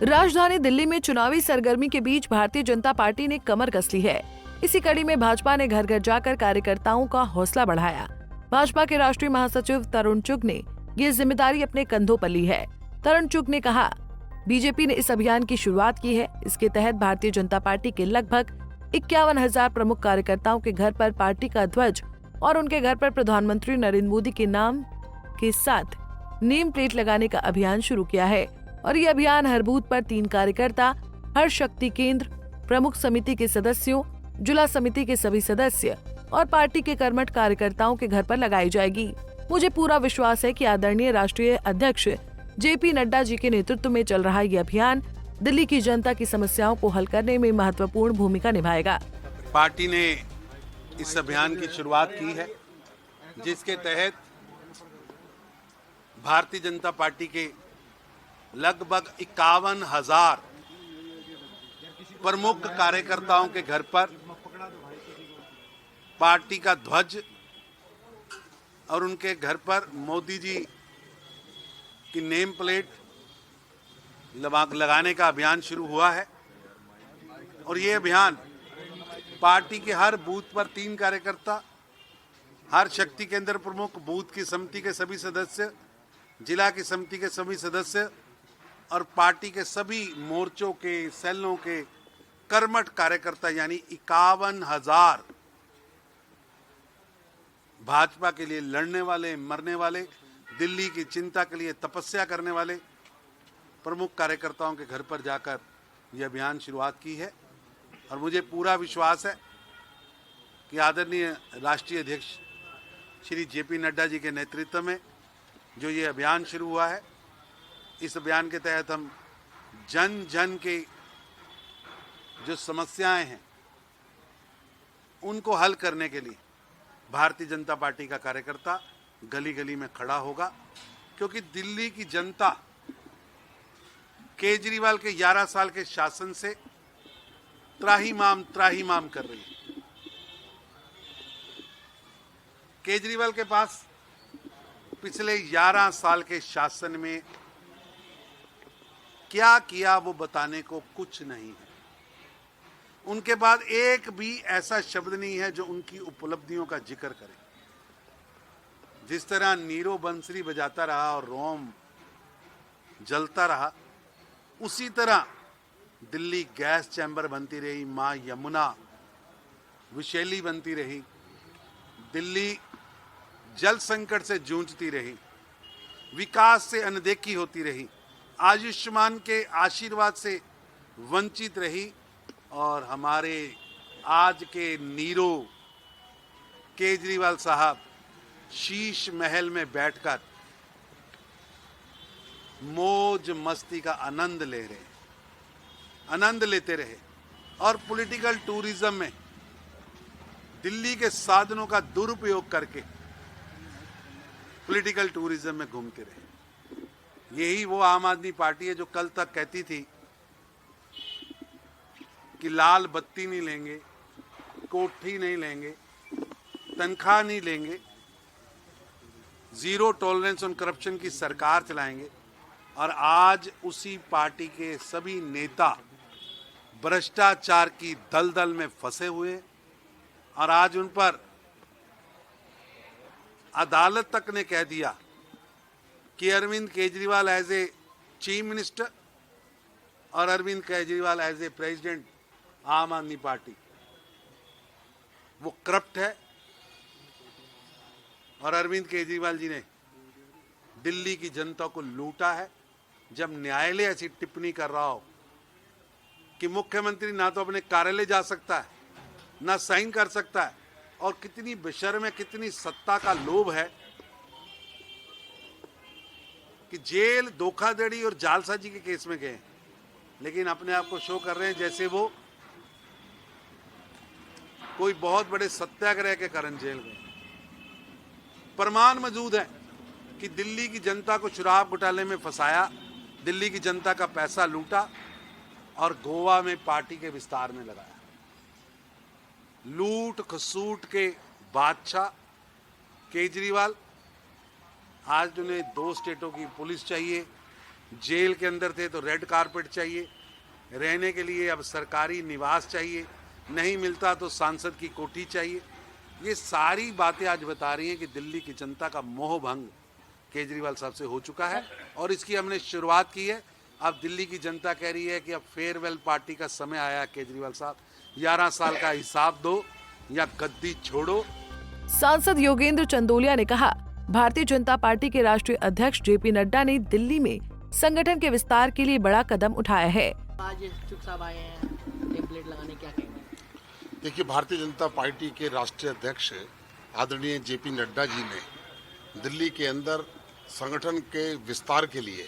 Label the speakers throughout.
Speaker 1: राजधानी दिल्ली में चुनावी सरगर्मी के बीच भारतीय जनता पार्टी ने कमर कस ली है। इसी कड़ी में भाजपा ने घर घर जाकर कार्यकर्ताओं का हौसला बढ़ाया। भाजपा के राष्ट्रीय महासचिव तरुण चुग ने ये जिम्मेदारी अपने कंधों पर ली है। तरुण चुग ने कहा, बीजेपी ने इस अभियान की शुरुआत की है। इसके तहत भारतीय जनता पार्टी के लगभग 51,000 प्रमुख कार्यकर्ताओं के घर पर पार्टी का ध्वज और उनके घर पर प्रधानमंत्री नरेंद्र मोदी के नाम के साथ नेम प्लेट लगाने का अभियान शुरू किया है। और ये अभियान हर बूथ पर 3 कार्यकर्ता, हर शक्ति केंद्र, प्रमुख समिति के सदस्यों, जिला समिति के सभी सदस्य और पार्टी के कर्मठ कार्यकर्ताओं के घर पर लगाई जाएगी। मुझे पूरा विश्वास है कि आदरणीय राष्ट्रीय अध्यक्ष जेपी नड्डा जी के नेतृत्व में चल रहा ये अभियान दिल्ली की जनता की समस्याओं को हल करने में महत्वपूर्ण भूमिका निभाएगा।
Speaker 2: पार्टी ने इस अभियान की शुरुआत की है, जिसके तहत भारतीय जनता पार्टी के लगभग 51,000 प्रमुख कार्यकर्ताओं के घर पर पार्टी का ध्वज और उनके घर पर मोदी जी की नेम प्लेट लगाने का अभियान शुरू हुआ है। और ये अभियान पार्टी के हर बूथ पर 3 कार्यकर्ता, हर शक्ति केंद्र प्रमुख, बूथ की समिति के सभी सदस्य, जिला की समिति के सभी सदस्य और पार्टी के सभी मोर्चों के, सेलों के कर्मठ कार्यकर्ता यानी 51,000 भाजपा के लिए लड़ने वाले, मरने वाले, दिल्ली की चिंता के लिए तपस्या करने वाले प्रमुख कार्यकर्ताओं के घर पर जाकर यह अभियान शुरुआत की है। और मुझे पूरा विश्वास है कि आदरणीय राष्ट्रीय अध्यक्ष श्री जेपी नड्डा जी के नेतृत्व में जो ये अभियान शुरू हुआ है, इस अभियान के तहत हम जन जन के जो समस्याएं हैं उनको हल करने के लिए भारतीय जनता पार्टी का कार्यकर्ता गली गली में खड़ा होगा। क्योंकि दिल्ली की जनता केजरीवाल के 11 साल के शासन से त्राहिमाम कर रही है। केजरीवाल के पास पिछले 11 साल के शासन में क्या किया वो बताने को कुछ नहीं है। उनके बाद एक भी ऐसा शब्द नहीं है जो उनकी उपलब्धियों का जिक्र करे। जिस तरह नीरो बंसरी बजाता रहा और रोम जलता रहा, उसी तरह दिल्ली गैस चैम्बर बनती रही, मां यमुना विषैली बनती रही, दिल्ली जल संकट से जूझती रही, विकास से अनदेखी होती रही, आयुष्मान के आशीर्वाद से वंचित रही। और हमारे आज के नीरो केजरीवाल साहब शीश महल में बैठकर मौज मस्ती का आनंद लेते रहे और पॉलिटिकल टूरिज्म में दिल्ली के साधनों का दुरुपयोग करके पॉलिटिकल टूरिज्म में घूमते रहे। यही वो आम आदमी पार्टी है जो कल तक कहती थी कि लाल बत्ती नहीं लेंगे, कोठी नहीं लेंगे, तनख्वाह नहीं लेंगे, जीरो टॉलरेंस ऑन करप्शन की सरकार चलाएंगे। और आज उसी पार्टी के सभी नेता भ्रष्टाचार की दलदल में फंसे हुए और आज उन पर अदालत तक ने कह दिया कि Arvind Kejriwal as a chief minister और Arvind Kejriwal as a president Aam Aadmi party वो करप्ट है। और अरविंद केजरीवाल जी ने दिल्ली की जनता को लूटा है। जब न्यायालय ऐसी टिप्पणी कर रहा हो कि मुख्यमंत्री ना तो अपने कार्यालय जा सकता है, ना साइन कर सकता है, और कितनी बेशर्म है, कितनी सत्ता का लोभ है कि जेल धोखाधड़ी और जालसाजी के केस में गए, लेकिन अपने आप को शो कर रहे हैं जैसे वो कोई बहुत बड़े सत्याग्रह के कारण जेल गए। प्रमाण मौजूद है कि दिल्ली की जनता को शराब घोटाले में फंसाया, दिल्ली की जनता का पैसा लूटा और गोवा में पार्टी के विस्तार में लगाया। लूट खसूट के बादशाह केजरीवाल आज उन्हें 2 स्टेटों की पुलिस चाहिए, जेल के अंदर थे तो रेड कारपेट चाहिए, रहने के लिए अब सरकारी निवास चाहिए, नहीं मिलता तो सांसद की कोठी चाहिए। ये सारी बातें आज बता रही हैं कि दिल्ली की जनता का मोह भंग केजरीवाल साहब से हो चुका है और इसकी हमने शुरुआत की है। अब दिल्ली की जनता कह रही है कि अब फेयरवेल पार्टी का समय आया है। केजरीवाल साहब 11 साल का हिसाब दो या गद्दी छोड़ो।
Speaker 1: सांसद योगेंद्र चंदोलिया ने कहा, भारतीय जनता पार्टी के राष्ट्रीय अध्यक्ष जेपी नड्डा ने दिल्ली में संगठन के विस्तार के लिए बड़ा कदम उठाया है।
Speaker 3: आज चुग साहब आए हैं टेम्पलेट लगाने, क्या कहेंगे?
Speaker 4: देखिए, भारतीय जनता पार्टी के राष्ट्रीय अध्यक्ष आदरणीय जेपी नड्डा जी ने दिल्ली के अंदर संगठन के विस्तार के लिए,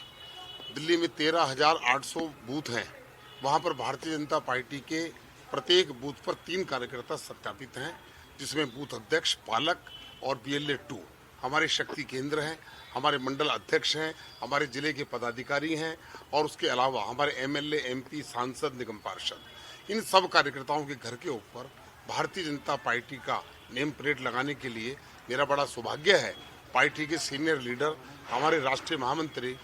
Speaker 4: दिल्ली में 13,800 बूथ हैं, वहां पर भारतीय जनता पार्टी के प्रत्येक बूथ पर 3 कार्यकर्ता सत्यापित हैं, जिसमें बूथ अध्यक्ष, पालक और BLA 2 हमारे शक्ति केंद्र हैं, हमारे मंडल अध्यक्ष हैं, हमारे जिले के पदाधिकारी हैं और उसके अलावा हमारे MLA, MP, सांसद, निगम पार्षद, इन सब कार्यकर्ताओं के घर के ऊपर भारतीय जनता पार्टी का नेम प्लेट लगाने के लिए मेरा बड़ा सौभाग्य है। पार्टी के सीनियर लीडर हमारे राष्ट्रीय महामंत्री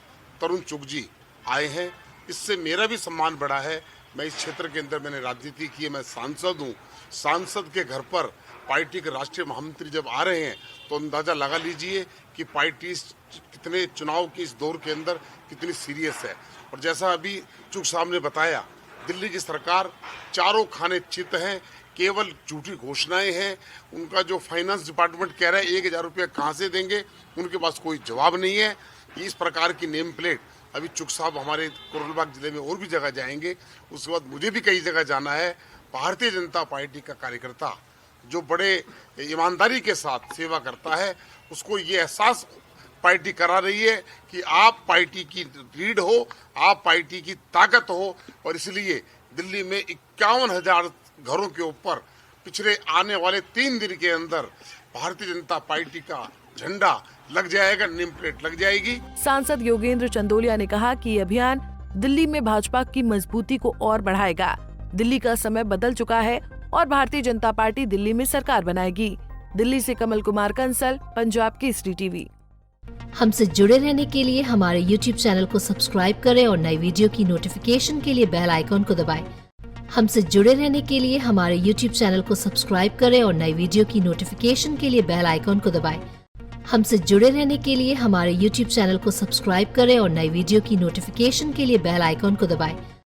Speaker 4: तरुण चुग जी आए हैं, इससे मेरा भी सम्मान बढ़ा है। मैं इस क्षेत्र के अंदर मैंने राजनीति की है, मैं सांसद हूँ। सांसद के घर पर पार्टी के राष्ट्रीय महामंत्री जब आ रहे हैं तो अंदाजा लगा लीजिए कि पार्टी कितने चुनाव की इस दौर के अंदर कितनी सीरियस है। और जैसा अभी चुग साहब ने बताया, दिल्ली की सरकार चारों खाने चित हैं, केवल झूठी घोषणाएं हैं। उनका जो फाइनेंस डिपार्टमेंट कह रहा है 1,000 रुपये कहाँ से देंगे, उनके पास कोई जवाब नहीं है। इस प्रकार की नेम प्लेट अभी चुग साहब हमारे कोरोलबाग जिले में और भी जगह जाएंगे, उसके बाद मुझे भी कई जगह जाना है। भारतीय जनता पार्टी का कार्यकर्ता जो बड़े ईमानदारी के साथ सेवा करता है, उसको ये एहसास पार्टी करा रही है कि आप पार्टी की रीढ़ हो, आप पार्टी की ताकत हो। और इसलिए दिल्ली में 51,000 घरों के ऊपर पिछले आने वाले 3 दिन के अंदर भारतीय जनता पार्टी का झंडा लग जाएगा, नेम प्लेट लग जाएगी।
Speaker 1: सांसद योगेंद्र चंदोलिया ने कहा कि ये अभियान दिल्ली में भाजपा की मजबूती को और बढ़ाएगा। दिल्ली का समय बदल चुका है और भारतीय जनता पार्टी दिल्ली में सरकार बनाएगी। दिल्ली से कमल कुमार कंसल, पंजाब केसरी टीवी।
Speaker 5: हमसे जुड़े रहने के लिए हमारे YouTube चैनल को सब्सक्राइब करें और नई वीडियो की नोटिफिकेशन के लिए बेल आइकॉन को दबाएं। हमसे जुड़े रहने के लिए हमारे YouTube चैनल को सब्सक्राइब करें और नई वीडियो की नोटिफिकेशन के लिए बेल आइकॉन को दबाएं। हमसे जुड़े रहने के लिए हमारे YouTube चैनल को सब्सक्राइब करें और नई वीडियो की नोटिफिकेशन के लिए बेल आइकॉन को दबाएं।